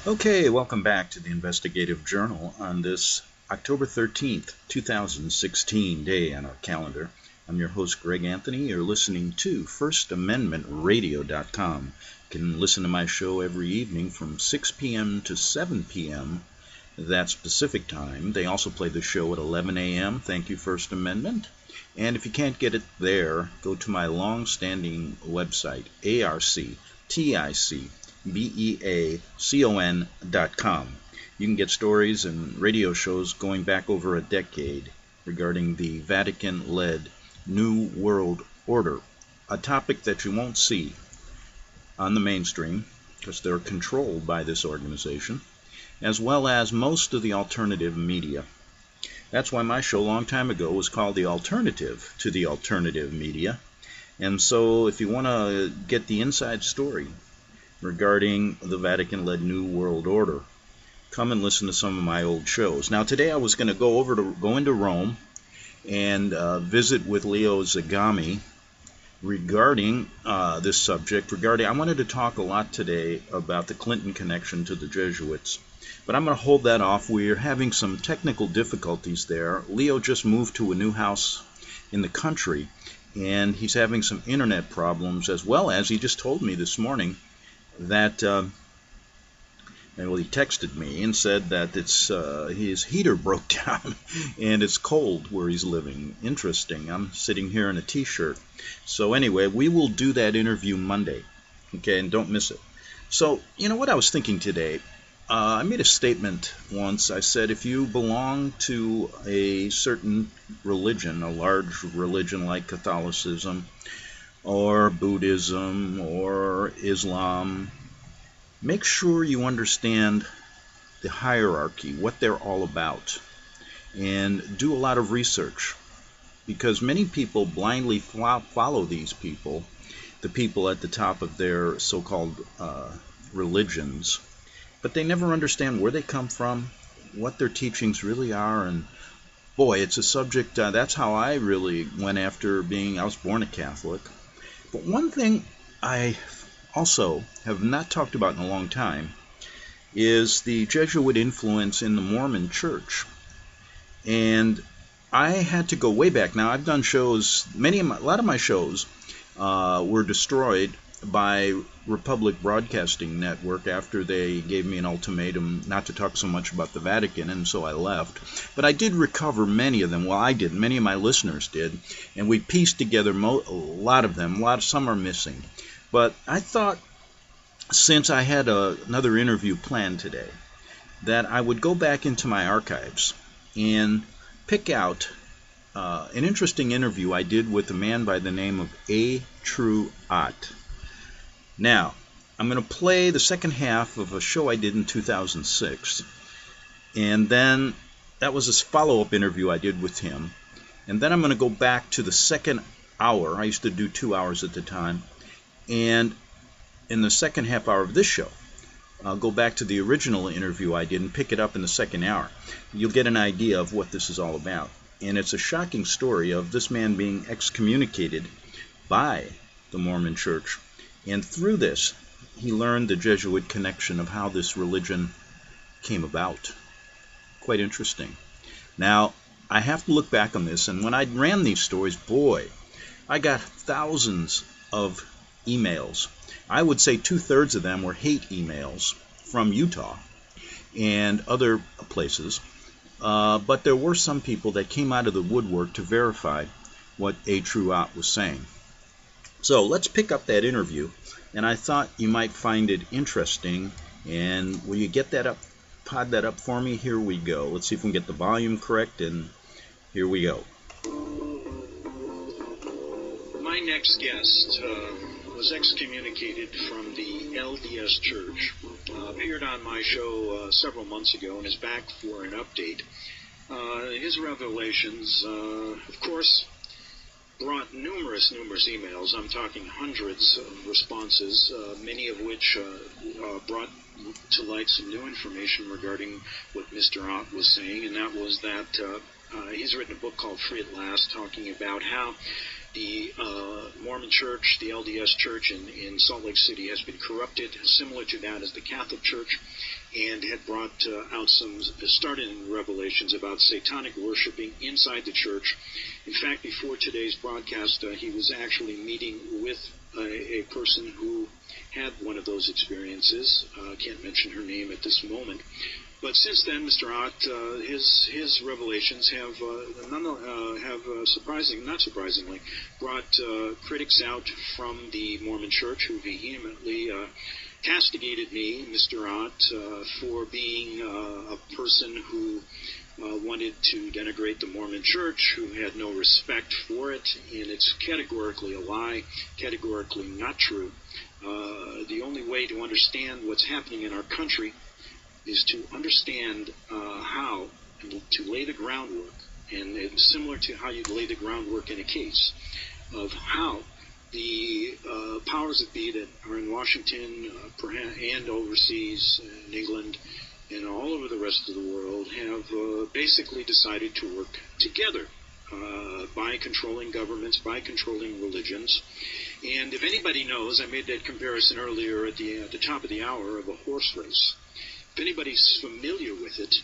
Okay, welcome back to the Investigative Journal on this October 13th, 2016 day on our calendar. I'm your host, Greg Anthony. You're listening to FirstAmendmentRadio.com. You can listen to my show every evening from 6 p.m. to 7 p.m. That's Pacific time. They also play the show at 11 a.m. Thank you, First Amendment. And if you can't get it there, go to my long-standing website, arcticbeacon.com. You can get stories and radio shows going back over a decade regarding the Vatican-led New World Order, a topic that you won't see on the mainstream because they're controlled by this organization, as well as most of the alternative media. That's why my show a long time ago was called The Alternative to the Alternative Media. And so if you want to get the inside story regarding the Vatican-led New World Order, come and listen to some of my old shows. Now today I was going to go into Rome and visit with Leo Zagami regarding this subject. I wanted to talk a lot today about the Clinton connection to the Jesuits, but I'm going to hold that off. We're having some technical difficulties there. Leo just moved to a new house in the country, and he's having some internet problems, as well as he just told me this morning that he texted me and said that his heater broke down and it's cold where he's living. Interesting. I'm sitting here in a t-shirt. So anyway, we will do that interview Monday. Okay, and don't miss it. So, you know what I was thinking today? I made a statement once. I said if you belong to a certain religion, a large religion like Catholicism or Buddhism or Islam, make sure you understand the hierarchy, what they're all about, and do a lot of research, because many people blindly follow these people, the people at the top of their so-called religions, but they never understand where they come from, what their teachings really are. And boy, it's a subject, that's how I really went after I was born a Catholic. But one thing I also have not talked about in a long time is the Jesuit influence in the Mormon Church. And I had to go way back. Now, I've done shows, a lot of my shows were destroyed by Republic Broadcasting Network after they gave me an ultimatum not to talk so much about the Vatican, and so I left. But I did recover many of them. Well, I did. Many of my listeners did. And we pieced together a lot of them. Some are missing. But I thought, since I had another interview planned today, that I would go back into my archives and pick out an interesting interview I did with a man by the name of A. True Ott. Now, I'm going to play the second half of a show I did in 2006, and then that was a follow-up interview I did with him. And then I'm going to go back to the second hour. I used to do 2 hours at the time. And in the second half hour of this show, I'll go back to the original interview I did and pick it up in the second hour. You'll get an idea of what this is all about. And it's a shocking story of this man being excommunicated by the Mormon Church. And through this, he learned the Jesuit connection of how this religion came about. Quite interesting. Now, I have to look back on this, and when I ran these stories, boy, I got thousands of emails. I would say 2/3 of them were hate emails from Utah and other places. But there were some people that came out of the woodwork to verify what A. True Ott was saying. So let's pick up that interview, and I thought you might find it interesting. And will you get that up, pod that up for me? Here we go. Let's see if we can get the volume correct, and here we go. My next guest was excommunicated from the LDS Church, appeared on my show several months ago and is back for an update. His revelations, of course, brought numerous emails. I'm talking hundreds of responses, many of which brought to light some new information regarding what Mr. Ott was saying, and that was that he's written a book called Free at Last, talking about how The Mormon Church, the LDS Church in Salt Lake City, has been corrupted, similar to that as the Catholic Church, and had brought out started in revelations about satanic worshiping inside the church. In fact, before today's broadcast, he was actually meeting with a person who had one of those experiences. Can't mention her name at this moment. But since then, Mr. Ott, his revelations have not surprisingly, brought critics out from the Mormon Church, who vehemently castigated me, Mr. Ott, for being a person who wanted to denigrate the Mormon Church, who had no respect for it, and it's categorically a lie, categorically not true. The only way to understand what's happening in our country is to understand how to lay the groundwork, and it's similar to how you lay the groundwork in a case, of how the powers that be that are in Washington and overseas, in England, and all over the rest of the world have basically decided to work together by controlling governments, by controlling religions. And if anybody knows, I made that comparison earlier at the top of the hour of a horse race. If anybody's familiar with it,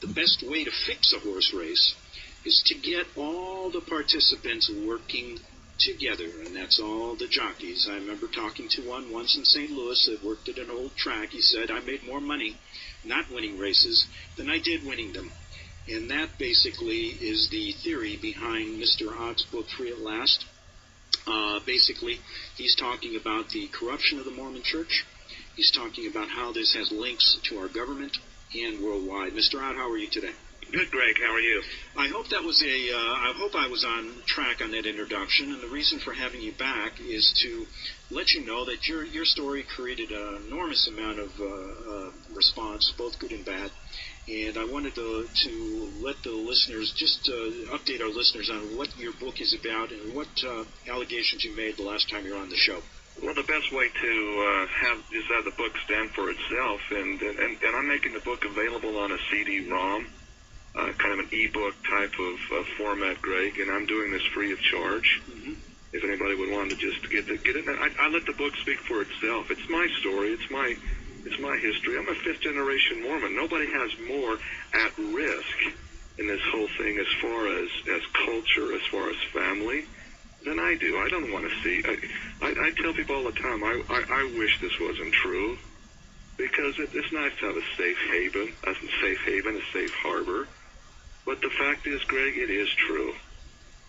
the best way to fix a horse race is to get all the participants working together, and that's all the jockeys. I remember talking to one once in St. Louis that worked at an old track. He said, I made more money not winning races than I did winning them. And that basically is the theory behind Mr. Ott's book, Free at Last. Basically, he's talking about the corruption of the Mormon Church. He's talking about how this has links to our government and worldwide. Mr. Ott, how are you today? Good, Greg. How are you? I hope that was I hope I was on track on that introduction, and the reason for having you back is to let you know that your story created an enormous amount of response, both good and bad. And I wanted to let the listeners, just update our listeners on what your book is about and what allegations you made the last time you were on the show. Well, the best way to have the book stand for itself, and I'm making the book available on a CD-ROM, kind of an e-book type of format, Greg, and I'm doing this free of charge. Mm-hmm. If anybody would want to just get it, I let the book speak for itself. It's my story. It's my history. I'm a fifth-generation Mormon. Nobody has more at risk in this whole thing as far as culture, as far as family, than I do. I don't want to see. I tell people all the time, I wish this wasn't true, because it's nice to have a safe haven, a safe harbor. But the fact is, Greg, it is true.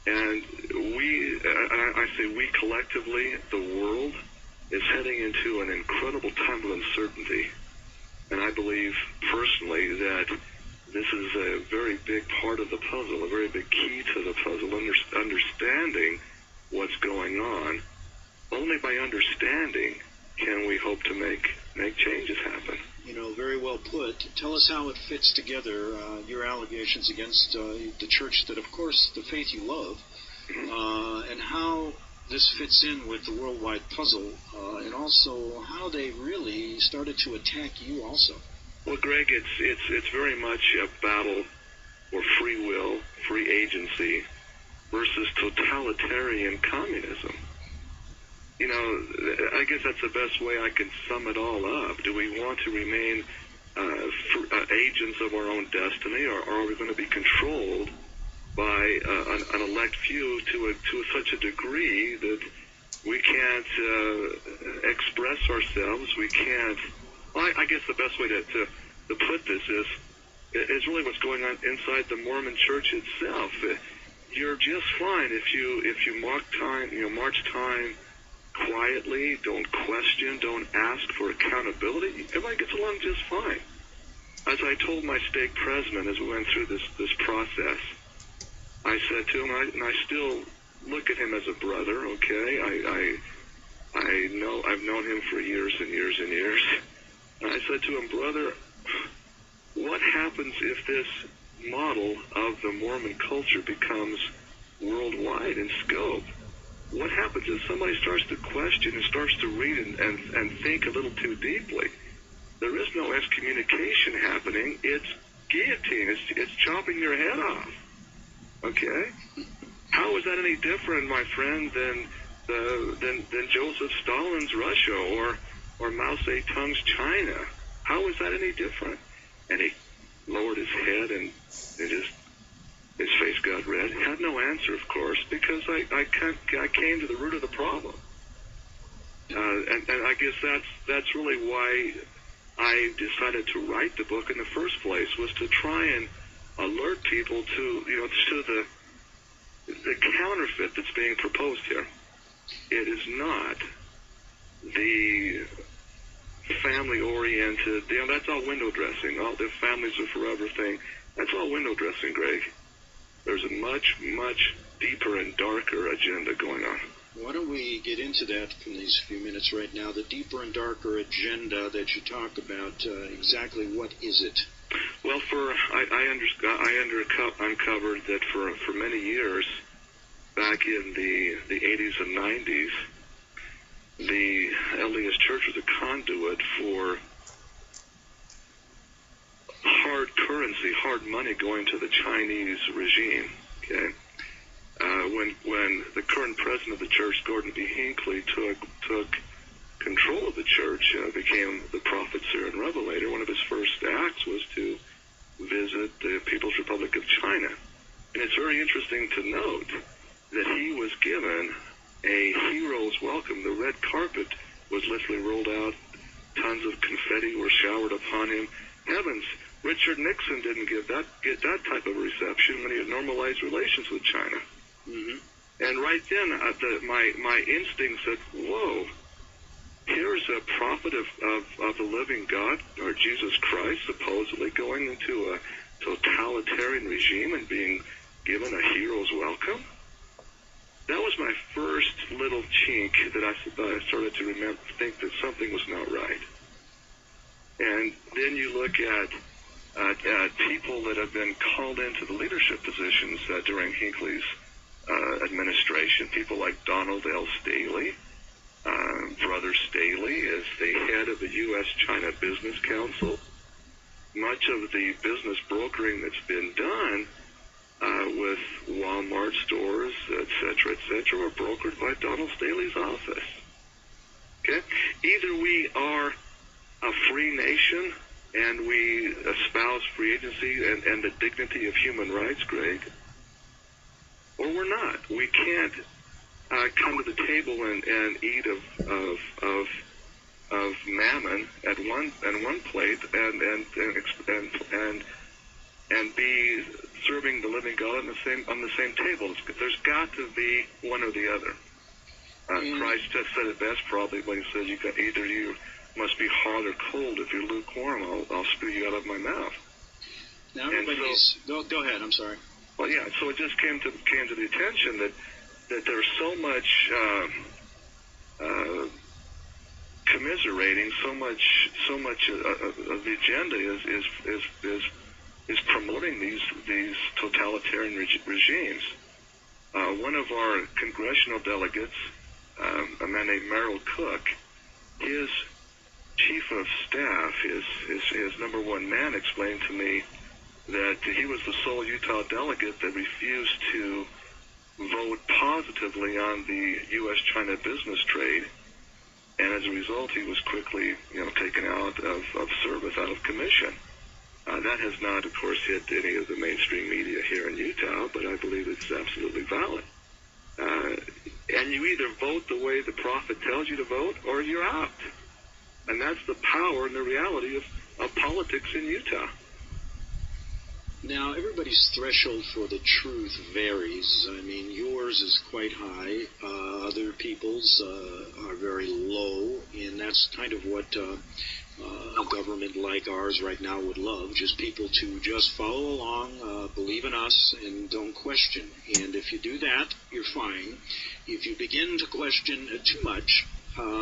And I say we collectively, the world, is heading into an incredible time of uncertainty. And I believe personally that this is a very big part of the puzzle, a very big key to the puzzle, understanding what's going on. Only by understanding can we hope to make changes happen. You know, very well put. Tell us how it fits together, your allegations against the church that, of course, the faith you love, and how this fits in with the worldwide puzzle, and also how they really started to attack you also. Well, Greg, it's very much a battle for free will, free agency, versus totalitarian communism. You know, I guess that's the best way I can sum it all up. Do we want to remain agents of our own destiny, or are we going to be controlled by an elect few to such a degree that we can't express ourselves? We can't. Well, I guess the best way to put this is really what's going on inside the Mormon Church itself. You're just fine if you march time quietly, don't question, don't ask for accountability. Everybody gets along just fine. As I told my stake president as we went through this process, I said to him, and I still look at him as a brother, okay? I've known him for years and years and years. And I said to him, brother, what happens if this model of the Mormon culture becomes worldwide in scope? What happens if somebody starts to question and starts to read and think a little too deeply? There is no excommunication happening. It's guillotine. It's chopping your head off. Okay? How is that any different, my friend, than Joseph Stalin's Russia or Mao Zedong's China? How is that any different? And he lowered his head, and his face got red. He had no answer, of course, because I came to the root of the problem. And I guess that's really why I decided to write the book in the first place, was to try and alert people to the counterfeit that's being proposed here. It is not the family-oriented, that's all window dressing. All the families are forever thing. That's all window dressing, Greg. There's a much, much deeper and darker agenda going on. Why don't we get into that in these few minutes right now? The deeper and darker agenda that you talk about, exactly what is it? Well, I uncovered that for many years, back in the 80s and 90s, the LDS Church was a conduit for hard currency, hard money going to the Chinese regime. Okay, when the current president of the church, Gordon B. Hinckley, took control of the church, became the prophet, seer, and revelator, one of his first acts was to visit the People's Republic of China. And it's very interesting to note that he was given a hero's welcome. The red carpet was literally rolled out. Tons of confetti were showered upon him. Heavens, Richard Nixon didn't get that type of reception when he had normalized relations with China. Mm-hmm. And right then, my instinct said, whoa, here's a prophet of the living God, or Jesus Christ, supposedly going into a totalitarian regime and being given a hero's welcome. That was my first little chink that I started to think that something was not right. And then you look at people that have been called into the leadership positions during Hinckley's administration, people like Donald L. Staley. Brother Staley is the head of the U.S.-China Business Council. Much of the business brokering that's been done with Walmart stores, et cetera, were brokered by Donald Staley's office. Okay? Either we are a free nation and we espouse free agency and the dignity of human rights, Greg, or we're not. We can't come to the table and eat of mammon at one plate and be serving the living God on the same table. There's got to be one or the other. Christ just said it best probably when he said, either you must be hot or cold. If you're lukewarm, I'll spew you out of my mouth. Now everybody's go ahead. I'm sorry. Well, yeah. So it just came to the attention that there's so much commiserating, so much of the agenda is promoting these totalitarian regimes. One of our congressional delegates, a man named Merrill Cook, his chief of staff, his number one man, explained to me that he was the sole Utah delegate that refused to vote positively on the U.S.-China business trade, and as a result, he was quickly, taken out of service, out of commission. That has not, of course, hit any of the mainstream media here in Utah, but I believe it's absolutely valid. And you either vote the way the prophet tells you to vote, or you're out. And that's the power and the reality of politics in Utah. Now, everybody's threshold for the truth varies. I mean, yours is quite high. Other people's are very low, and that's kind of what a government like ours right now would love, just people to just follow along, believe in us, and don't question. And if you do that, you're fine. If you begin to question too much,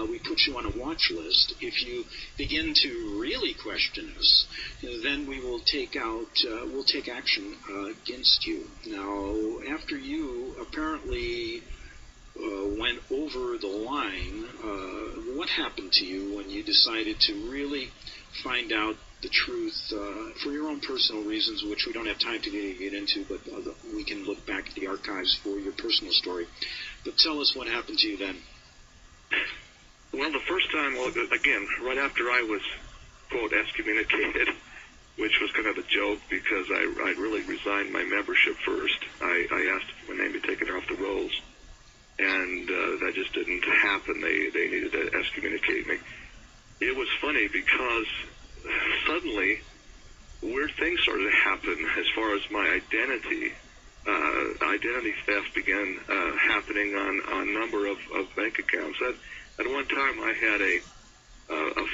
we put you on a watch list. If you begin to really question us, then we will take action against you. Now, after you apparently went over the line, what happened to you when you decided to really find out the truth for your own personal reasons, which we don't have time to get into, but we can look back at the archives for your personal story. But tell us what happened to you then. Well, the first time, again, right after I was, quote, excommunicated, which was kind of a joke because I really resigned my membership first. I asked for my name to be taken off the rolls, and that just didn't happen. They needed to excommunicate me. It was funny because suddenly weird things started to happen as far as my identity. Identity theft began happening on a number of bank accounts. At one time, I had a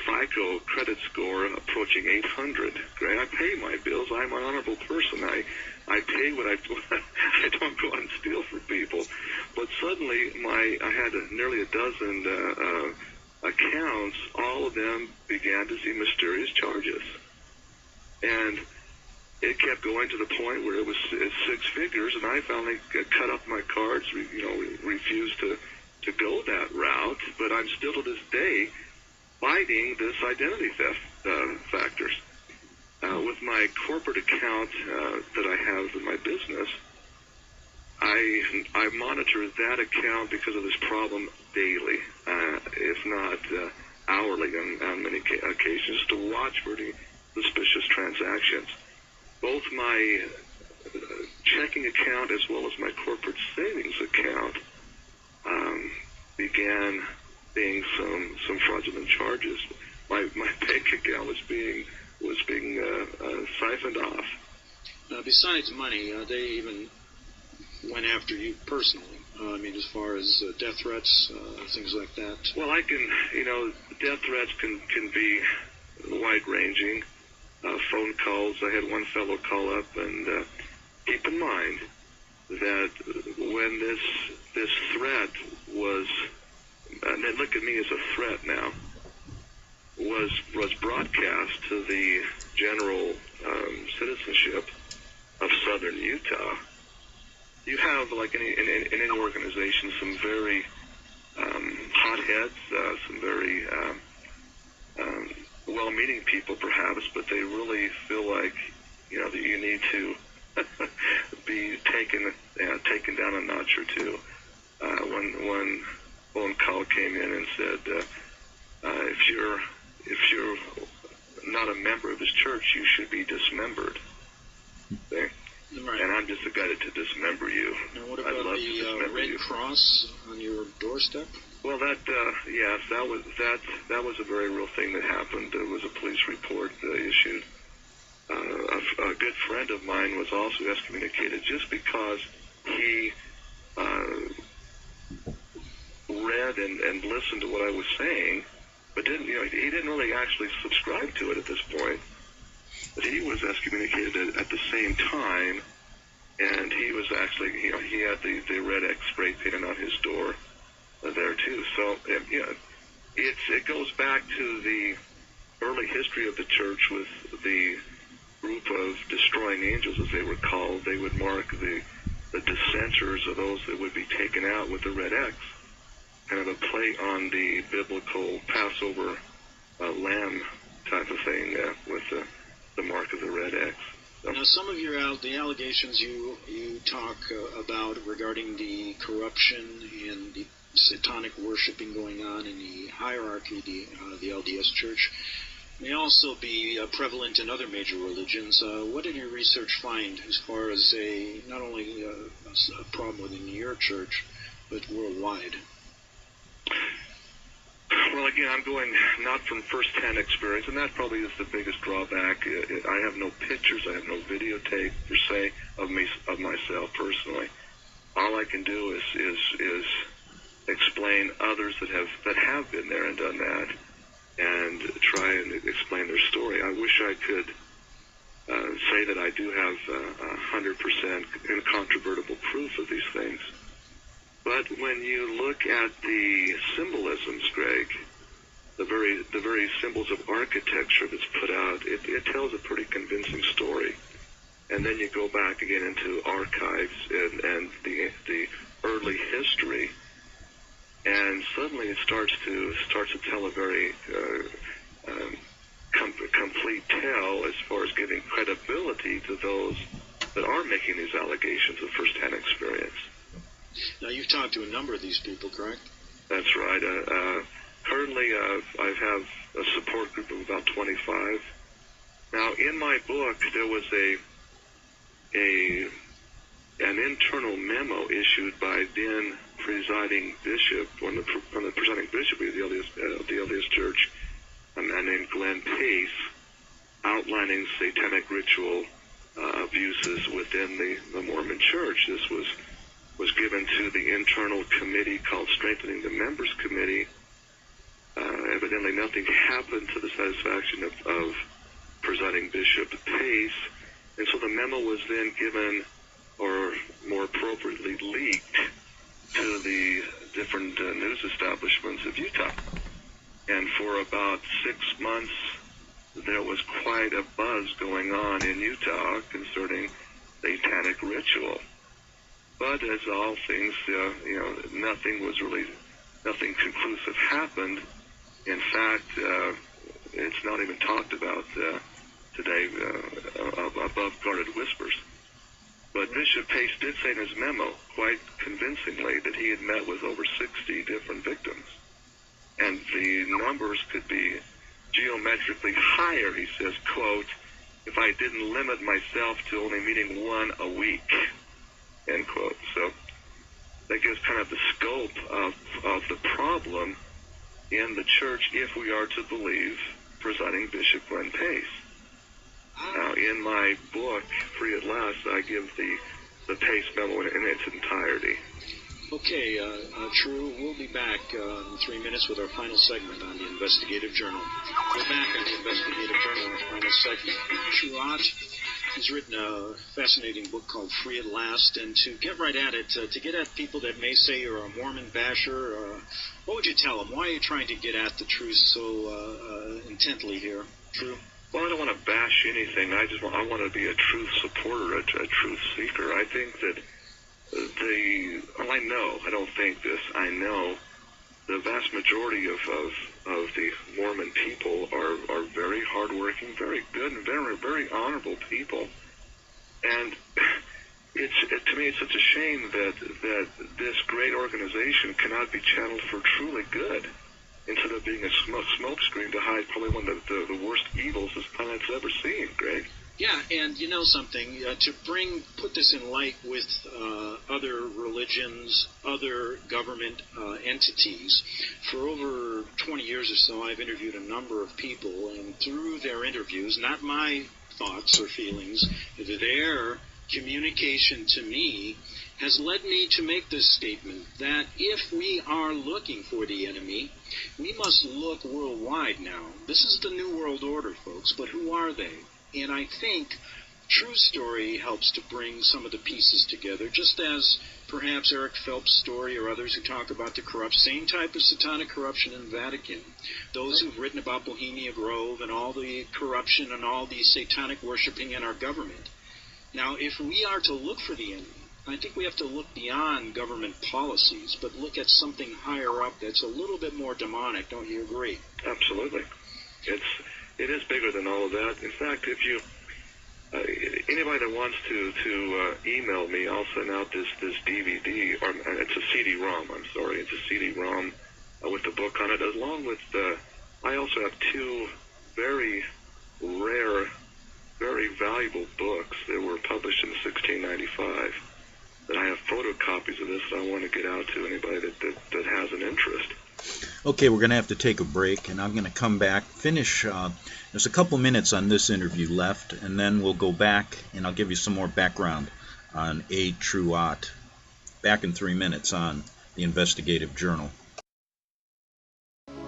FICO credit score approaching 800. I pay my bills. I'm an honorable person. I pay what I don't go out and steal from people. But suddenly, I had nearly a dozen accounts. All of them began to see mysterious charges, and it kept going to the point where it was six figures. And I finally cut up my cards. Refused to go that route. But I'm still to this day fighting this identity theft factors. With my corporate account that I have in my business, I monitor that account because of this problem daily, if not hourly on many occasions, to watch for any suspicious transactions. Both my checking account as well as my corporate savings account began seeing some fraudulent charges. My bank account was being siphoned off. Besides money, they even went after you personally. As far as death threats, things like that. Well, death threats can be wide-ranging. Phone calls. I had one fellow call up, and keep in mind that when this threat was, and they look at me as a threat now, was broadcast to the general citizenship of southern Utah. You have, like in any organization, some very hotheads, some very well-meaning people, perhaps, but they really feel like that you need to be taken down a notch or two. One phone call came in and said, if you're not a member of this church, you should be dismembered. Okay? Right. And I'm just a guy to dismember you. Now, what about the Red Cross on your doorstep? Well, yes, that was a very real thing that happened. There was a police report issued. A good friend of mine was also excommunicated just because he read and listened to what I was saying, but he didn't really actually subscribe to it at this point. But he was excommunicated at the same time, and he was actually, he had the red X spray painted on his door there too. So, it goes back to the early history of the church with the group of destroying angels, as they were called. They would mark the dissenters, or those that would be taken out, with the red X, kind of a play on the biblical Passover lamb type of thing with the mark of the red X. So. Now, some of the allegations you talk about regarding the corruption and the satanic worshiping going on in the hierarchy of the LDS Church may also be prevalent in other major religions. What did your research find as far as not only a problem within your church, but worldwide? Well, again, I'm going not from first-hand experience, and that probably is the biggest drawback. I have no pictures, I have no videotape per se of myself personally. All I can do is explain others that have been there and done that, and try and explain their story. I wish I could say that I do have 100% incontrovertible proof of these things. But when you look at the symbolisms, Greg, the very symbols of architecture that's put out, it tells a pretty convincing story. And then you go back again into archives and the early history, and suddenly it starts to tell a very complete tell as far as giving credibility to those that are making these allegations of first-hand experience. Now, you've talked to a number of these people, correct? That's right. Currently, I have a support group of about 25. Now, in my book, there was an internal memo issued by then presiding bishop, one of the presiding bishop of the LDS Church, a man named Glenn Pace, outlining satanic ritual abuses within the Mormon Church. This was given to the internal committee called Strengthening the Members Committee. Evidently, nothing happened to the satisfaction of presiding Bishop Pace, and so the memo was then given, or more appropriately leaked, to the different news establishments of Utah. And for about 6 months, there was quite a buzz going on in Utah concerning satanic ritual. But as all things, nothing conclusive happened. In fact, it's not even talked about today above guarded whispers. But Bishop Pace did say in his memo, quite convincingly, that he had met with over 60 different victims. And the numbers could be geometrically higher, he says, quote, if I didn't limit myself to only meeting one a week, end quote. So that gives kind of the scope of the problem in the church, if we are to believe presiding Bishop Glenn Pace. Now, in my book, Free at Last, I give the Pace memo in its entirety. Okay, True, we'll be back in 3 minutes with our final segment on the Investigative Journal. We're back on the Investigative Journal, our final segment. True Ott has written a fascinating book called Free at Last, and to get right at it, to get at people that may say you're a Mormon basher, what would you tell them? Why are you trying to get at the truth so intently here, True? Well, I don't want to bash anything. I want to be a truth supporter, a truth seeker. I think that I don't think this, I know the vast majority of the Mormon people are very hardworking, very good, and very, very honorable people. And to me, it's such a shame that this great organization cannot be channeled for truly good, instead of being a smoke screen to hide probably one of the worst evils this planet's ever seen, Greg. Yeah, and you know something, to put this in light with other religions, other government entities, for over 20 years or so, I've interviewed a number of people, and through their interviews, not my thoughts or feelings, their communication to me has led me to make this statement, that if we are looking for the enemy, we must look worldwide now. This is the New World Order, folks, but who are they? And I think True Story helps to bring some of the pieces together, just as perhaps Eric Phelps' story or others who talk about the same type of satanic corruption in the Vatican. Those who've written about Bohemia Grove and all the corruption and all the satanic worshiping in our government. Now, if we are to look for the enemy, I think we have to look beyond government policies, but look at something higher up that's a little bit more demonic. Don't you agree? Absolutely. It is bigger than all of that. In fact, if you anybody that wants to email me, I'll send out this DVD, or it's a CD-ROM. I'm sorry, it's a CD-ROM with the book on it, along with I also have two very rare, very valuable books that were published in 1695. That I have photocopies of this that I want to get out to anybody that has an interest. Okay, we're going to have to take a break, and I'm going to come back, finish. There's a couple minutes on this interview left, and then we'll go back, and I'll give you some more background on A. True Ott. Back in 3 minutes on the Investigative Journal.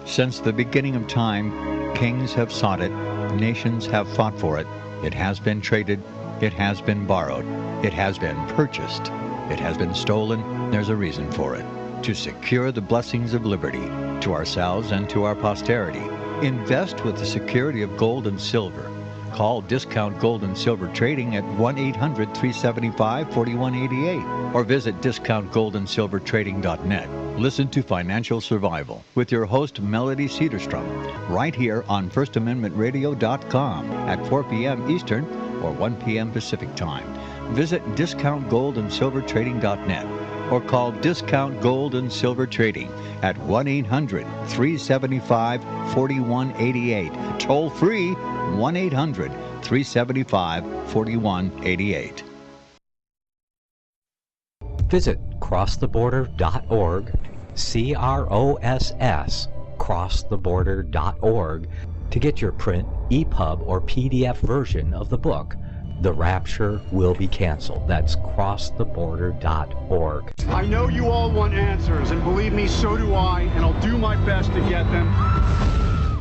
Since the beginning of time, kings have sought it, nations have fought for it. It has been traded, it has been borrowed, it has been purchased, it has been stolen. There's a reason for it. To secure the blessings of liberty to ourselves and to our posterity, invest with the security of gold and silver. Call Discount Gold and Silver Trading at 1-800-375-4188 or visit discountgoldandsilvertrading.net. Listen to Financial Survival with your host Melody Cedarstrom right here on FirstAmendmentRadio.com at 4 p.m. Eastern or 1 p.m. Pacific Time. Visit discountgoldandsilvertrading.net or call Discount Gold and Silver Trading at 1-800-375-4188. Toll free 1-800-375-4188. Visit crosstheborder.org, C-R-O-S-S, crosstheborder.org, to get your print, EPUB, or PDF version of the book, The Rapture Will Be Canceled. That's crosstheborder.org. I know you all want answers, and believe me, so do I, and I'll do my best to get them.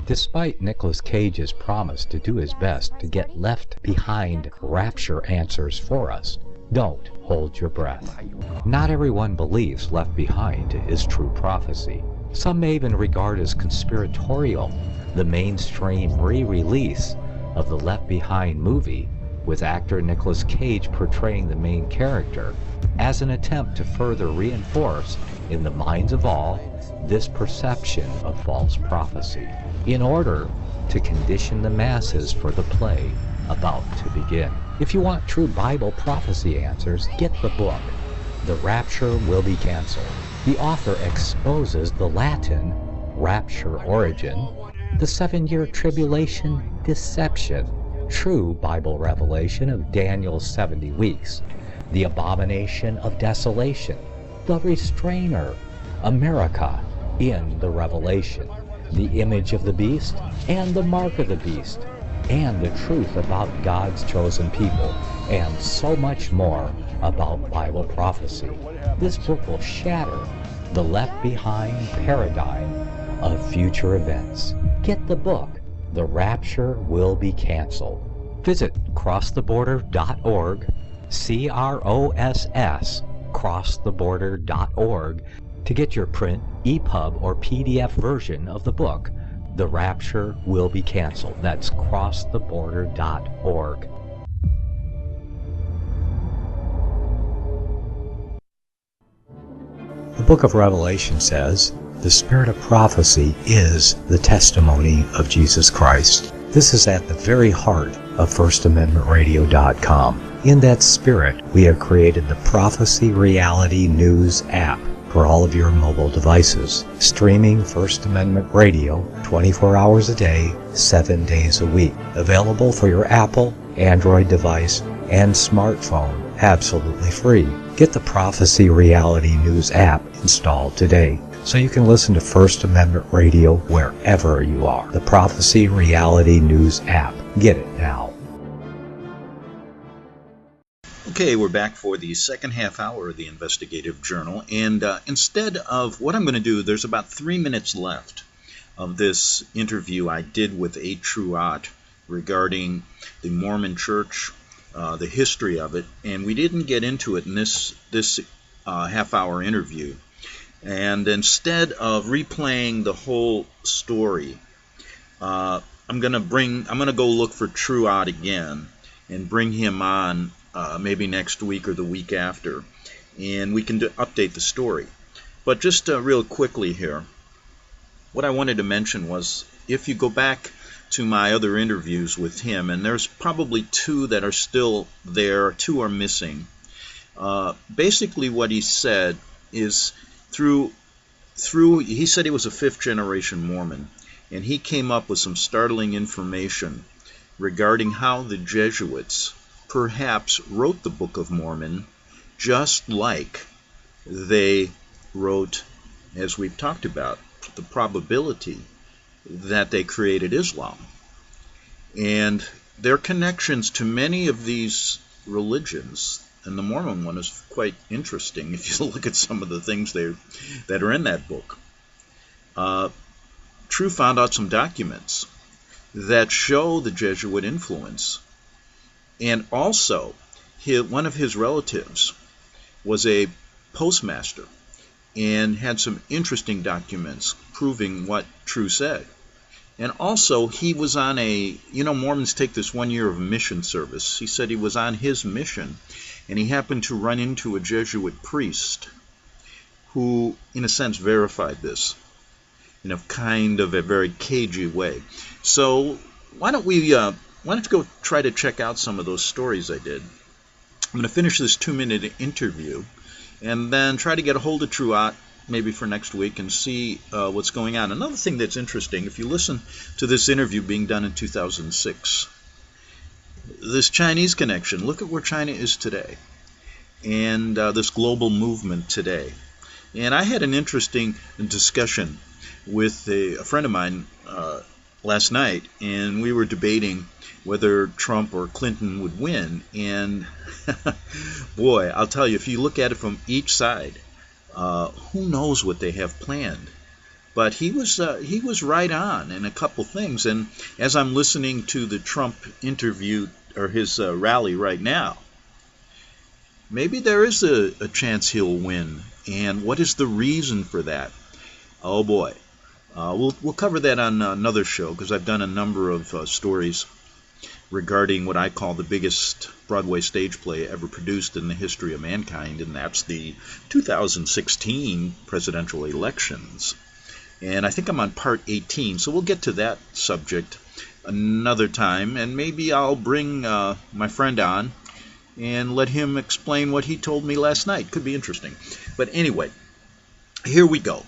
Despite Nicolas Cage's promise to do his best to get left behind rapture answers for us, don't hold your breath. Not everyone believes Left Behind is true prophecy. Some may even regard as conspiratorial the mainstream re-release of the Left Behind movie with actor Nicolas Cage portraying the main character as an attempt to further reinforce in the minds of all this perception of false prophecy in order to condition the masses for the play about to begin. If you want true Bible prophecy answers, get the book, The Rapture Will Be Canceled. The author exposes the Latin rapture origin, the 7-year tribulation deception, true Bible revelation of Daniel's 70 weeks, the abomination of desolation, the restrainer, America in the Revelation, the image of the beast and the mark of the beast, and the truth about God's chosen people, and so much more about Bible prophecy. This book will shatter the Left Behind paradigm of future events. Get the book, The Rapture Will Be Canceled. Visit crosstheborder.org, C-R-O-S-S, crosstheborder.org, to get your print, EPUB, or PDF version of the book, The Rapture Will Be Canceled. That's crosstheborder.org. The book of Revelation says, the spirit of prophecy is the testimony of Jesus Christ. This is at the very heart of FirstAmendmentRadio.com. In that spirit, we have created the Prophecy Reality News app for all of your mobile devices, streaming First Amendment Radio 24 hours a day, 7 days a week. Available for your Apple, Android device, and smartphone, absolutely free. Get the Prophecy Reality News app installed today so you can listen to First Amendment Radio wherever you are. The Prophecy Reality News app. Get it now. Okay, we're back for the second half hour of the Investigative Journal, and instead of what I'm going to do, there's about 3 minutes left of this interview I did with A. Truott regarding the Mormon Church, the history of it, and we didn't get into it in this half-hour interview. And instead of replaying the whole story, I'm going to go look for Truott again and bring him on maybe next week or the week after, and we can update the story. But just real quickly here, what I wanted to mention was, if you go back to my other interviews with him, and there's probably 2 that are still there, 2 are missing. Basically what he said is, through he said he was a 5th generation Mormon, and he came up with some startling information regarding how the Jesuits perhaps wrote the Book of Mormon just like they wrote, as we've talked about, the probability that they created Islam. And their connections to many of these religions, and the Mormon one is quite interesting if you look at some of the things that are in that book. True found out some documents that show the Jesuit influence. And also, one of his relatives was a postmaster and had some interesting documents proving what True said. And also, he was on Mormons take this 1 year of mission service. He said he was on his mission, and he happened to run into a Jesuit priest who, in a sense, verified this in a kind of a very cagey way. So why don't you go try to check out some of those stories I did. I'm going to finish this 2-minute interview and then try to get a hold of Truott maybe for next week and see what's going on. Another thing that's interesting, if you listen to this interview being done in 2006, this Chinese connection, look at where China is today, and this global movement today. And I had an interesting discussion with a friend of mine last night, and we were debating whether Trump or Clinton would win. And boy, I'll tell you, if you look at it from each side, who knows what they have planned. But he was right on in a couple things. And as I'm listening to the Trump interview or his rally right now, maybe there is a chance he'll win. And what is the reason for that? Oh boy, we'll cover that on another show, because I've done a number of stories regarding what I call the biggest Broadway stage play ever produced in the history of mankind, and that's the 2016 presidential elections. And I think I'm on part 18, so we'll get to that subject another time, and maybe I'll bring my friend on and let him explain what he told me last night. Could be interesting. But anyway, here we go.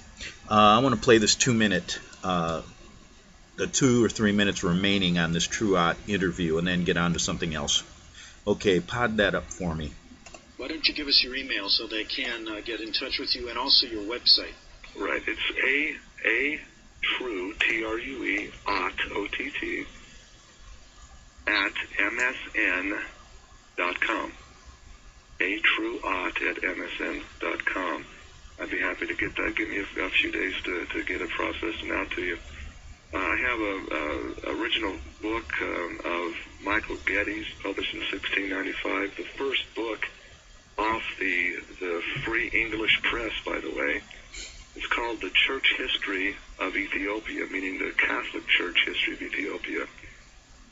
I want to play this 2-minute, the 2 or 3 minutes remaining on this Truott interview, and then get on to something else. Okay, pod that up for me. Why don't you give us your email so they can get in touch with you, and also your website? Right, it's true, TRUE, OTT, at MSN.com. atrueot@msn.com. I'd be happy to get that. Give me a few days to get it processed and out to you. I have a original book of Michael Getty's, published in 1695. The first book off the Free English Press, by the way. It's called The Church History of Ethiopia, meaning the Catholic Church History of Ethiopia.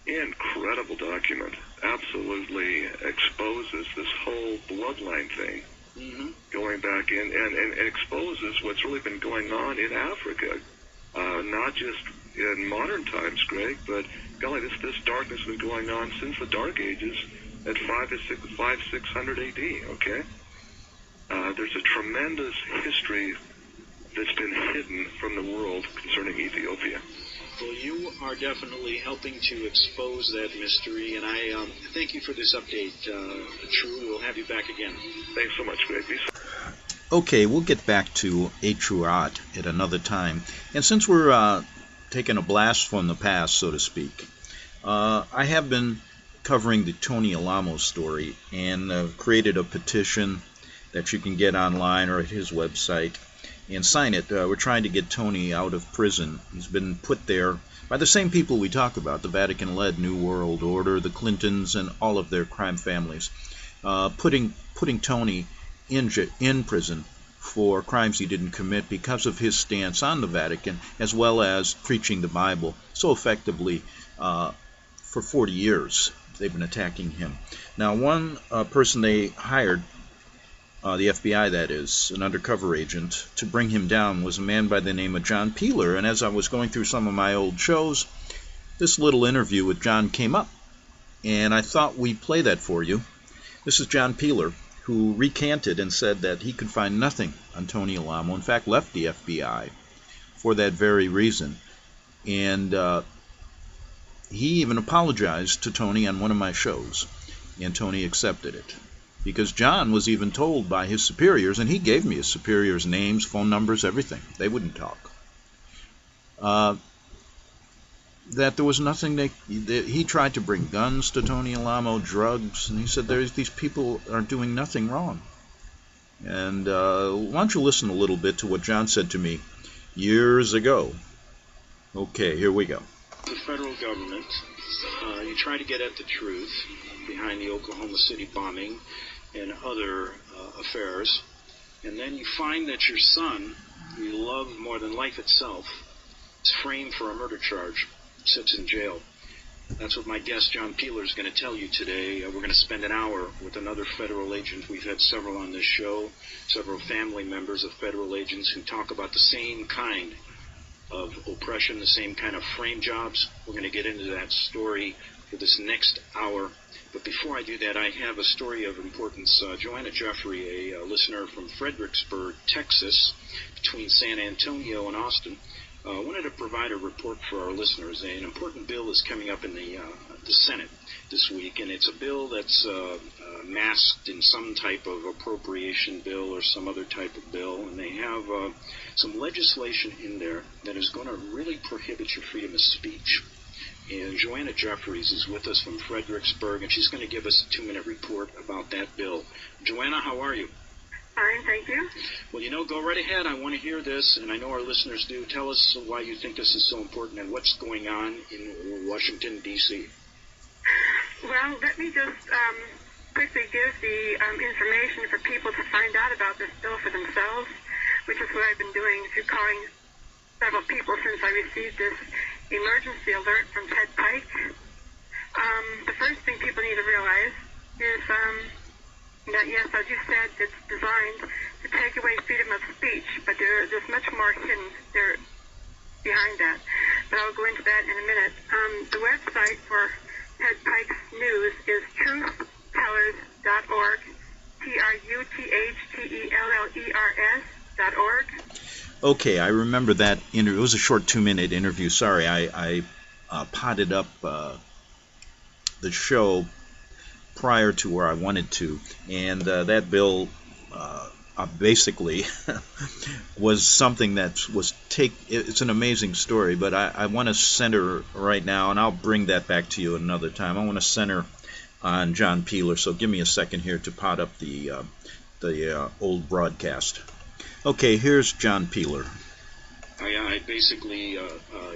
Incredible document. Absolutely exposes this whole bloodline thing. Going back in and exposes what's really been going on in Africa, not just in modern times, Greg, but golly, this darkness has been going on since the Dark Ages at 600 AD. Okay, there's a tremendous history that's been hidden from the world concerning Ethiopia. Well, you are definitely helping to expose that mystery, and I thank you for this update, True. We'll have you back again. Thanks so much, Greg. Okay, we'll get back to A Truott at another time. And since we're taking a blast from the past, so to speak, I have been covering the Tony Alamo story, and created a petition that you can get online or at his website and sign it. We're trying to get Tony out of prison. He's been put there by the same people we talk about, the Vatican-led New World Order, the Clintons, and all of their crime families, putting Tony in prison for crimes he didn't commit because of his stance on the Vatican, as well as preaching the Bible so effectively for 40 years. They've been attacking him. Now, one person they hired, the FBI that is, an undercover agent, to bring him down was a man by the name of John Peeler. And as I was going through some of my old shows, this little interview with John came up, and I thought we'd play that for you. This is John Peeler, who recanted and said that he could find nothing on Tony Alamo, in fact left the FBI for that very reason. And he even apologized to Tony on one of my shows, and Tony accepted it. Because John was even told by his superiors, and he gave me his superiors' names, phone numbers, everything. They wouldn't talk. That there was nothing he tried to bring guns to Tony Alamo, drugs, and he said these people are doing nothing wrong. And why don't you listen a little bit to what John said to me years ago. Okay, here we go. The federal government, you try to get at the truth behind the Oklahoma City bombing and other affairs, and then you find that your son, who you love more than life itself, is framed for a murder charge, sits in jail. That's what my guest, John Peeler, is going to tell you today. We're going to spend an hour with another federal agent. We've had several on this show, several family members of federal agents who talk about the same kind of oppression, the same kind of frame jobs. We're going to get into that story for this next hour. But before I do that, I have a story of importance. Joanna Jeffrey, a listener from Fredericksburg, Texas, between San Antonio and Austin, wanted to provide a report for our listeners. An important bill is coming up in the Senate this week, and it's a bill that's masked in some type of appropriation bill or some other type of bill, and they have some legislation in there that is going to really prohibit your freedom of speech. And Joanna Jeffries is with us from Fredericksburg, and she's going to give us a 2-minute report about that bill. Joanna, how are you? Fine, thank you. Well, go right ahead. I want to hear this, and I know our listeners do. Tell us why you think this is so important and what's going on in Washington, D.C. Well, let me just quickly give the information for people to find out about this bill for themselves, which is what I've been doing through calling several people since I received this emergency alert from Ted Pike. The first thing people need to realize is that, yes, as you said, it's designed to take away freedom of speech, but there's much more hidden there behind that. But I'll go into that in a minute. The website for Ted Pike's news is truthtellers.org, TRUTHTELLERS.org. Okay, I remember that interview. It was a short 2-minute interview. Sorry, I potted up the show prior to where I wanted to, and that bill basically was something that was it's an amazing story, but I want to center right now, and I'll bring that back to you another time. I want to center on John Peeler, so give me a second here to pot up the old broadcast. Okay, here's John Peeler. I basically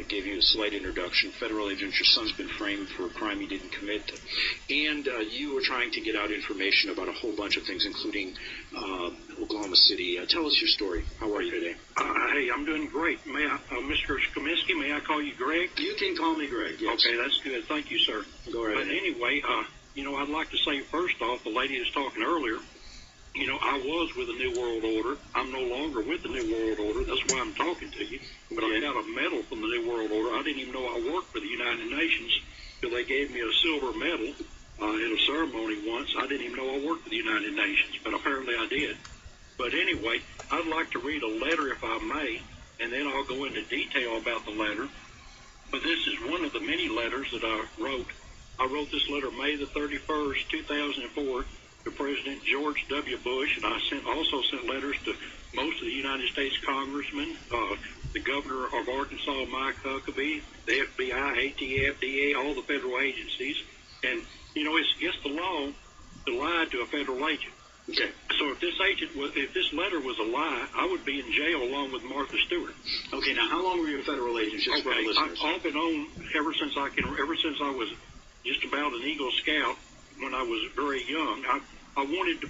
gave you a slight introduction. Federal agent, your son's been framed for a crime he didn't commit, and you were trying to get out information about a whole bunch of things, including Oklahoma City. Tell us your story. How are you today? Hey, I'm doing great. May I, Mr. Skominski, may I call you Greg? You can call me Greg, yes. Okay, that's good. Thank you, sir. Go right ahead. But anyway, I'd like to say first off, the lady was talking earlier, I was with the New World Order. I'm no longer with the New World Order. That's why I'm talking to you. But I got a medal from the New World Order. I didn't even know I worked for the United Nations till they gave me a silver medal at a ceremony once. I didn't even know I worked for the United Nations, but apparently I did. But anyway, I'd like to read a letter, if I may, and then I'll go into detail about the letter. But this is one of the many letters that I wrote. I wrote this letter May the 31st, 2004, to President George W. Bush, and I also sent letters to most of the United States congressmen, the governor of Arkansas, Mike Huckabee, the FBI, ATF, DA, all the federal agencies. And, it's against the law to lie to a federal agent. Okay. So if this letter was a lie, I would be in jail along with Martha Stewart. Okay, now how long were you a federal agent, just for our listeners? I've been on ever since I was just about an Eagle Scout when I was very young. I wanted to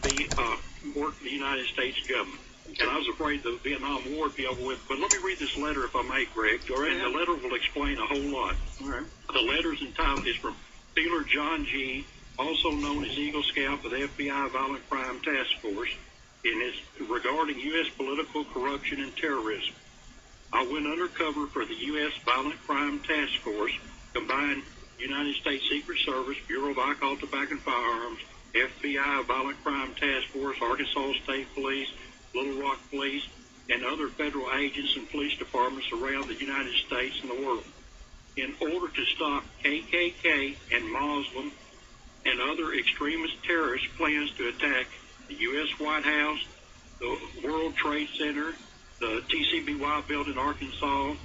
work for the United States government, and I was afraid the Vietnam War would be over with. But let me read this letter, if I may, Greg. Go right ahead. And the letter will explain a whole lot. All right. The letter's entitled is from Peeler John G., also known as Eagle Scout for the FBI Violent Crime Task Force, and it's regarding U.S. political corruption and terrorism. I went undercover for the U.S. Violent Crime Task Force, combined United States Secret Service, Bureau of Alcohol, Tobacco, and Firearms, FBI, Violent Crime Task Force, Arkansas State Police, Little Rock Police, and other federal agents and police departments around the United States and the world in order to stop KKK and Muslim and other extremist terrorist plans to attack the U.S. White House, the World Trade Center, the TCBY building, Arkansas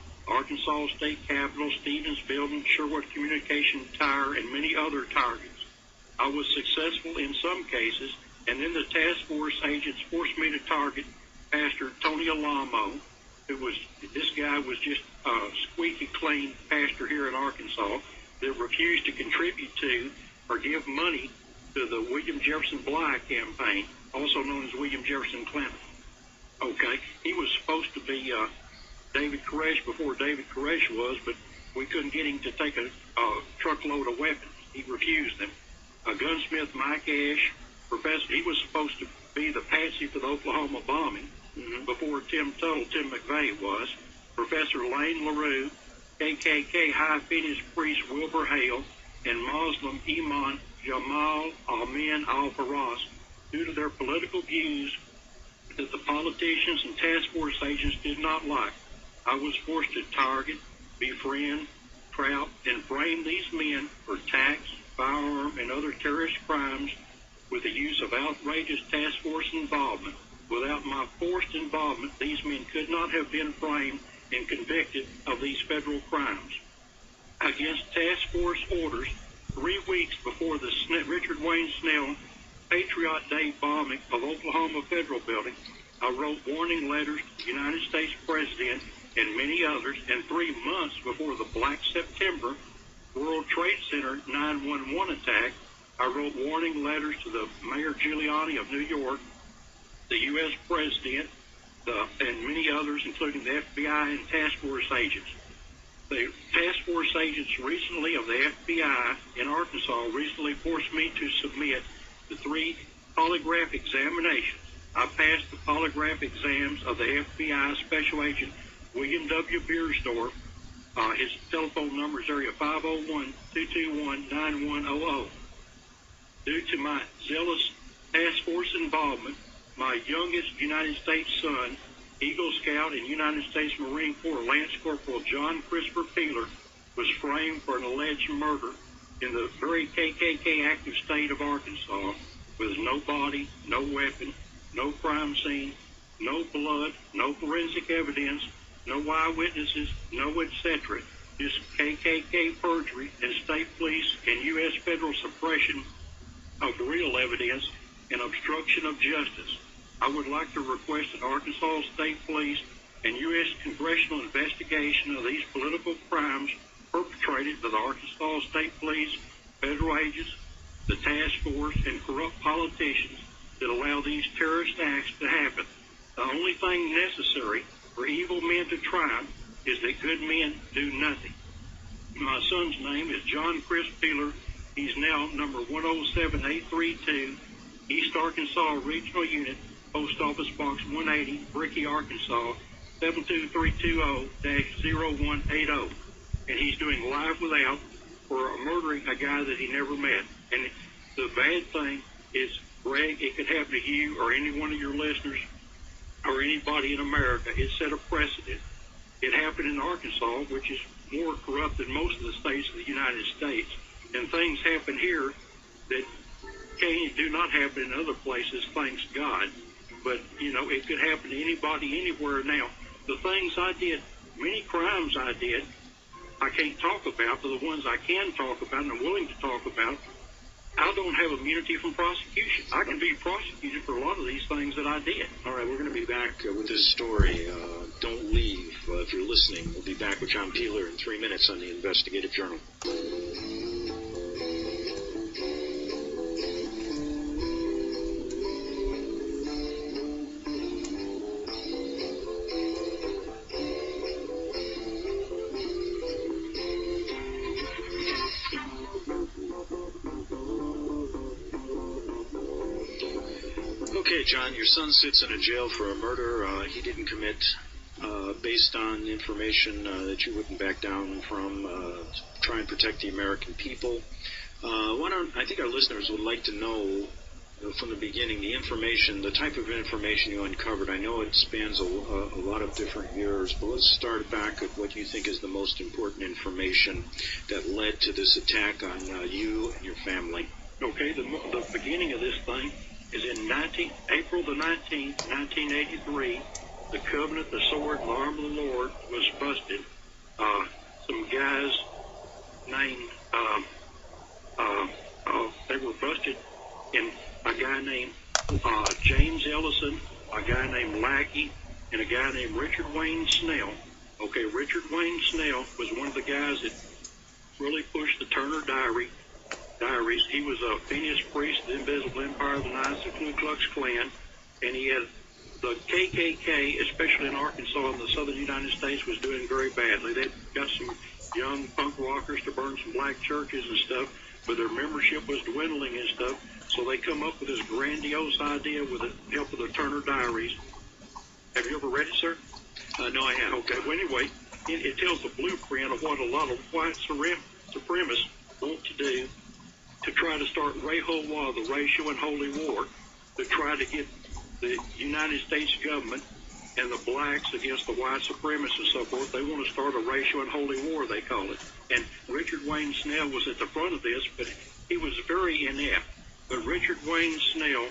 State Capitol, Stevens Building, Sherwood Communication Tower, and many other targets. I was successful in some cases, and then the task force agents forced me to target Pastor Tony Alamo, this guy was just a squeaky clean pastor here in Arkansas that refused to contribute to or give money to the William Jefferson Bly campaign, also known as William Jefferson Clinton. Okay, he was supposed to be David Koresh before David Koresh was, but we couldn't get him to take a truckload of weapons. He refused them. Gunsmith Mike Ash, professor, he was supposed to be the patsy for the Oklahoma bombing before Tim McVeigh was. Professor Lane LaRue, KKK high finish priest Wilbur Hale, and Muslim Imam Jamal Amin al-Faras, due to their political views that the politicians and task force agents did not like. I was forced to target, befriend, trap, and frame these men for tax, firearm, and other terrorist crimes with the use of outrageous task force involvement. Without my forced involvement, these men could not have been framed and convicted of these federal crimes. Against task force orders, 3 weeks before the Richard Wayne Snell Patriot Day bombing of Oklahoma Federal Building, I wrote warning letters to the United States President and many others, and 3 months before the Black September World Trade Center 9/11 attack, I wrote warning letters to the Mayor Giuliani of New York, the U.S. President, and many others, including the FBI and task force agents. The task force agents recently of the FBI in Arkansas recently forced me to submit the 3 polygraph examinations. I passed the polygraph exams of the FBI Special Agent William W. Beersdorf. His telephone number is area 501-221-9100. Due to my zealous task force involvement, my youngest United States son, Eagle Scout and United States Marine Corps Lance Corporal John Christopher Peeler, was framed for an alleged murder in the very KKK active state of Arkansas, with no body, no weapon, no crime scene, no blood, no forensic evidence, no eyewitnesses, no etc. Just KKK perjury and state police and U.S. federal suppression of real evidence and obstruction of justice. I would like to request that Arkansas State Police and U.S. congressional investigation of these political crimes perpetrated by the Arkansas State Police, federal agents, the task force, and corrupt politicians that allow these terrorist acts to happen. The only thing necessary for evil men to triumph is that good men do nothing. My son's name is John Chris Peeler. He's now number 107832, East Arkansas Regional Unit, Post Office Box 180, Brickey, Arkansas, 72320-0180. And he's doing live without for murdering a guy that he never met. And the bad thing is, Greg, it could happen to you or any one of your listeners or anybody in America. It set a precedent. It happened in Arkansas, which is more corrupt than most of the states of the United States. And things happen here that do not happen in other places, thanks God. But, you know, it could happen to anybody, anywhere now. The things I did, many crimes I did, I can't talk about, but the ones I can talk about and I'm willing to talk about, I don't have immunity from prosecution. I can be prosecuted for a lot of these things that I did. All right, we're going to be back with this story. Don't leave if you're listening. We'll be back with John Peeler in 3 minutes on the Investigative Journal. Okay, John, your son sits in a jail for a murder he didn't commit based on information that you wouldn't back down from to try and protect the American people. I think our listeners would like to know from the beginning the information, the type of information you uncovered. I know it spans a lot of different years, but let's start back at what you think is the most important information that led to this attack on you and your family. Okay, the beginning of this thing is in April the 19th, 1983, the covenant, the sword, the arm of the Lord was busted. Some guys named, they were busted in a guy named James Ellison, a guy named Lackey, and a guy named Richard Wayne Snell. Okay, Richard Wayne Snell was one of the guys that really pushed the Turner Diaries. He was a Phineas priest, the Invisible Empire of the Knights of the Ku Klux Klan, and he had the KKK, especially in Arkansas and the southern United States, was doing very badly. They got some young punk rockers to burn some black churches and stuff, but their membership was dwindling and stuff. So they come up with this grandiose idea with the help of the Turner Diaries. Have you ever read it, sir? No, I haven't. Okay. Well, anyway, it tells the blueprint of what a lot of white supremacists want to do to try to start Rehoboam, the racial and holy war, to try to get the United States government and the blacks against the white supremacists and so forth. They want to start a racial and holy war, they call it. And Richard Wayne Snell was at the front of this, but he was very inept. But Richard Wayne Snell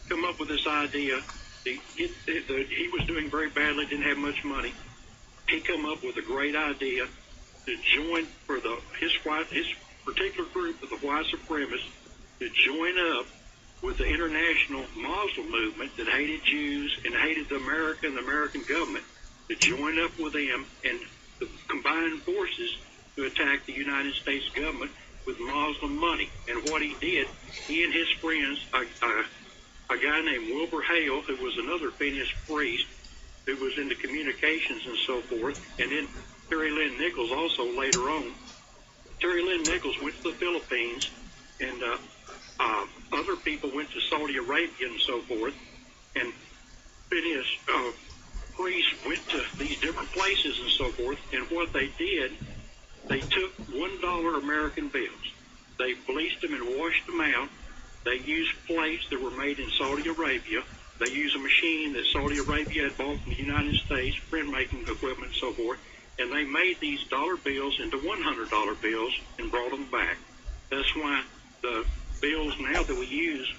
come up with this idea. He was doing very badly, didn't have much money. He come up with a great idea to join for his particular group of the white supremacists to join up with the international Muslim movement that hated Jews and hated the American government, to join up with them and to combine forces to attack the United States government with Muslim money. And what he did, he and his friends, a guy named Wilbur Hale, who was another Phineas priest, who was into communications and so forth, and then Terry Lynn Nichols also later on. Terry Lynn Nichols went to the Philippines, and other people went to Saudi Arabia and so forth, and Phineas priests went to these different places and so forth, and what they did, they took $1 American bills. They bleached them and washed them out. They used plates that were made in Saudi Arabia. They used a machine that Saudi Arabia had bought from the United States, printmaking equipment and so forth, and they made these dollar bills into $100 bills and brought them back. That's why the bills now that we use,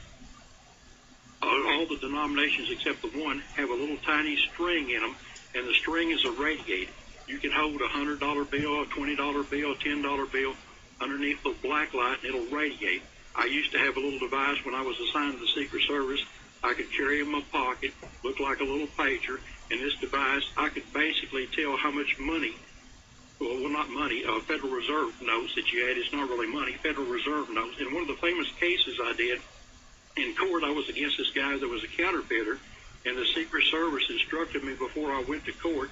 all the denominations except the one, have a little tiny string in them, and the string is irradiated. You can hold a $100 bill, a $20 bill, a $10 bill underneath the black light, and it'll radiate. I used to have a little device when I was assigned to the Secret Service. I could carry in my pocket, looked like a little pager, and this device, I could basically tell how much money, well, not money, Federal Reserve notes that you had. It's not really money, Federal Reserve notes. And one of the famous cases I did in court, I was against this guy that was a counterfeiter, and the Secret Service instructed me before I went to court,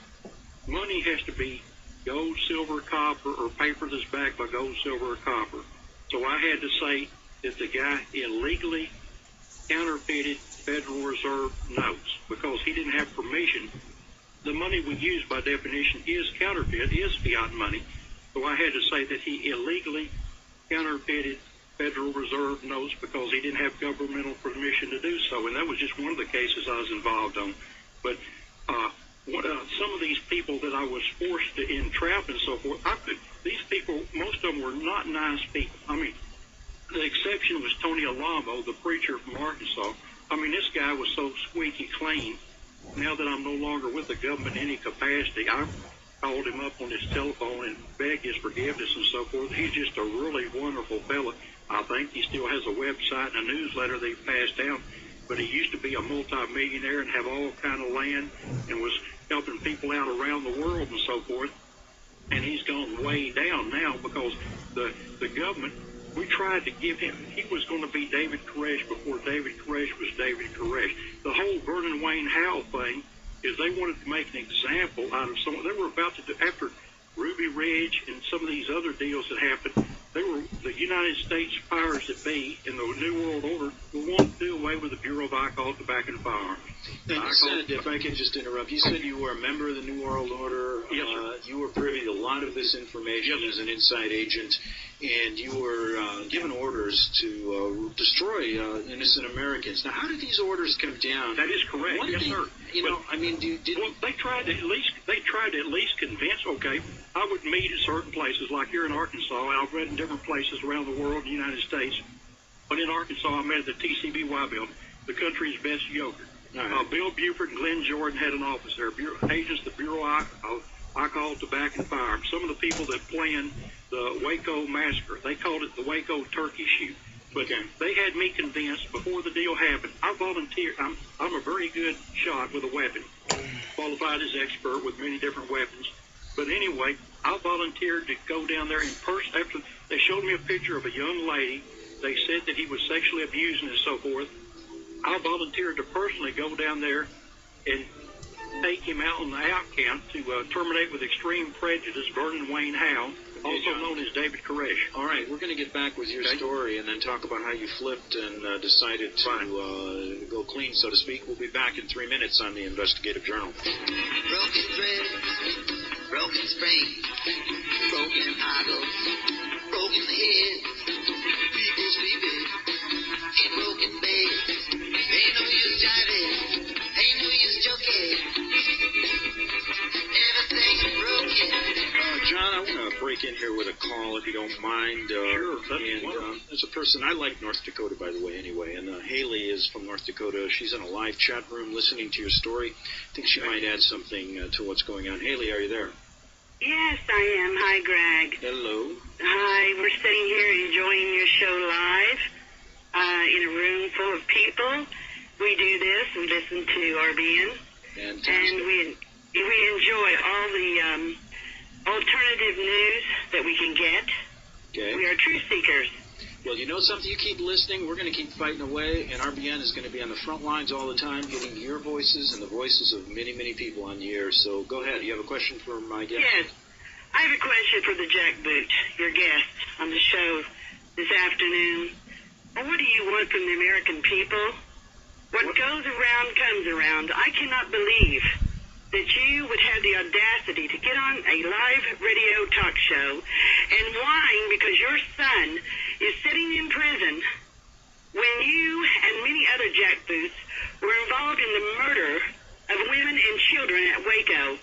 money has to be gold, silver, copper, or paper that's backed by gold, silver, or copper. So I had to say that the guy illegally counterfeited Federal Reserve notes because he didn't have permission. The money we use by definition is counterfeit, is fiat money. So I had to say that he illegally counterfeited Federal Reserve notes because he didn't have governmental permission to do so. And that was just one of the cases I was involved on. But some of these people that I was forced to entrap and so forth, these people, most of them were not nice people. I mean, the exception was Tony Alamo, the preacher from Arkansas. I mean, this guy was so squeaky clean. Now that I'm no longer with the government in any capacity, I called him up on his telephone and begged his forgiveness and so forth. He's just a really wonderful fella. I think he still has a website and a newsletter they passed out. But he used to be a multi-millionaire and have all kind of land and was helping people out around the world and so forth. And he's gone way down now because the government, we tried to give him, he was going to be David Koresh before David Koresh was David Koresh. The whole Vernon Wayne Howell thing is they wanted to make an example out of someone. They were about to do, after Ruby Ridge and some of these other deals that happened, the United States powers that be in the New World Order were wanting to do away with the Bureau of Alcohol, Tobacco, and Firearms. And you said, if I can just interrupt, you said you were a member of the New World Order. Yes, sir. You were privy to a lot of this information as an inside agent, and you were given orders to destroy innocent Americans. Now, how did these orders come down? That is correct. Yes, sir. You know, I mean, they tried to at least convince. Okay, I would meet at certain places, like here in Arkansas. I've read in different places around the world, in the United States. But in Arkansas, I met at the TCBY building, the country's best yogurt. Right. Bill Buford and Glenn Jordan had an office there. Agents, the Bureau of Alcohol, Tobacco, and Firearms. Some of the people that planned the Waco massacre, they called it the Waco turkey shoot. But they had me convinced before the deal happened. I volunteered. I'm a very good shot with a weapon, qualified as expert with many different weapons. But anyway, I volunteered to go down there in person. After they showed me a picture of a young lady, they said that he was sexually abusing and so forth. I volunteered to personally go down there and take him out on the out camp to terminate with extreme prejudice Vernon Wayne Howe, also known as David Koresh. All right, we're going to get back with your story and then talk about how you flipped and decided to go clean, so to speak. We'll be back in 3 minutes on the Investigative Journal. Broken threads, broken springs, broken idols, broken heads, people sleeping in broken beds. Ain't no use jiving, ain't no use joking. Everything's broken. John, I want to break in here with a call, if you don't mind. Sure. There's a person, I like North Dakota, by the way, anyway, and Haley is from North Dakota. She's in a live chat room listening to your story. I think she might add something to what's going on. Haley, are you there? Yes, I am. Hi, Greg. Hello. Hi, we're sitting here enjoying your show live in a room full of people. We do this. We listen to RBN. Fantastic. And we enjoy all the alternative news that we can get. Okay. We are truth seekers. Well, you know something? You keep listening. We're going to keep fighting away, and RBN is going to be on the front lines all the time, getting your voices and the voices of many, many people on the air. So go ahead. You have a question for my guest? Yes. I have a question for the jackboot, your guest on the show this afternoon. What do you want from the American people? What goes around comes around. I cannot believe that you would have the audacity to get on a live radio talk show and whine because your son is sitting in prison when you and many other jackboots were involved in the murder of women and children at Waco.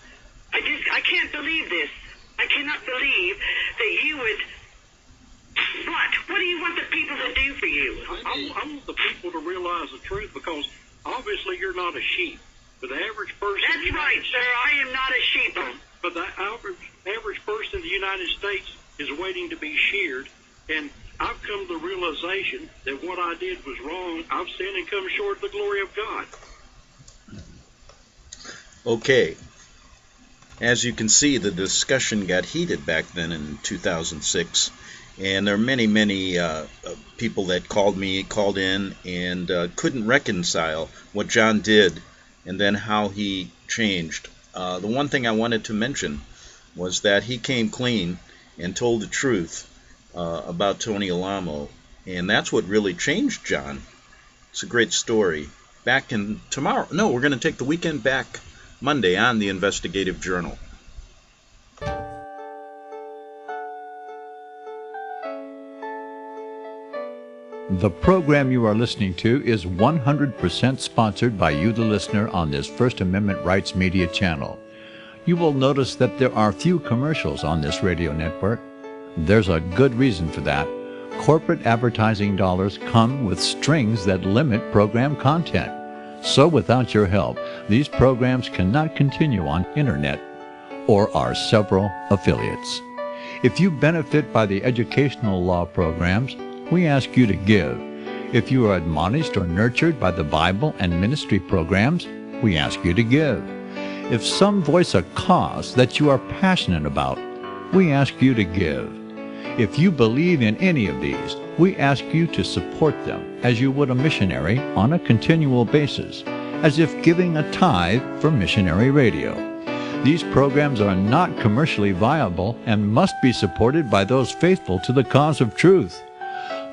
I can't believe this. I cannot believe that you would... What do you want the people to do for you? I want the people to realize the truth, because obviously you're not a sheep. But the average person... That's right, sir. I am not a sheep. But the average person in the United States is waiting to be sheared. And I've come to the realization that what I did was wrong. I've sinned and come short of the glory of God. Okay. As you can see, the discussion got heated back then in 2006. And there are many, many people that called in and couldn't reconcile what John did and then how he changed. The one thing I wanted to mention was that he came clean and told the truth about Tony Alamo, and that's what really changed John. It's a great story. Back in tomorrow. No, we're going to take the weekend back Monday on the Investigative Journal. The program you are listening to is 100% sponsored by you, the listener, on this First Amendment Rights Media channel. You will notice that there are few commercials on this radio network. There's a good reason for that. Corporate advertising dollars come with strings that limit program content. So without your help, these programs cannot continue on internet or our several affiliates. If you benefit by the educational law programs, we ask you to give. If you are admonished or nurtured by the Bible and ministry programs, we ask you to give. If some voice a cause that you are passionate about, we ask you to give. If you believe in any of these, we ask you to support them as you would a missionary on a continual basis, as if giving a tithe for missionary radio. These programs are not commercially viable and must be supported by those faithful to the cause of truth.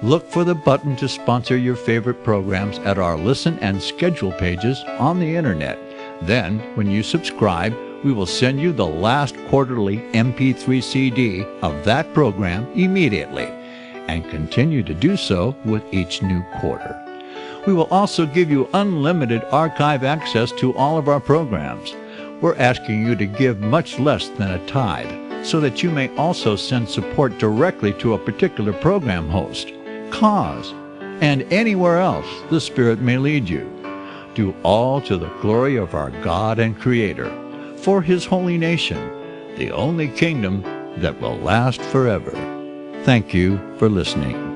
Look for the button to sponsor your favorite programs at our listen and schedule pages on the internet. Then, when you subscribe, we will send you the last quarterly MP3 CD of that program immediately, and continue to do so with each new quarter. We will also give you unlimited archive access to all of our programs. We're asking you to give much less than a tithe, so that you may also send support directly to a particular program host, cause, and anywhere else the Spirit may lead you. Do all to the glory of our God and Creator, for His holy nation, the only kingdom that will last forever. Thank you for listening.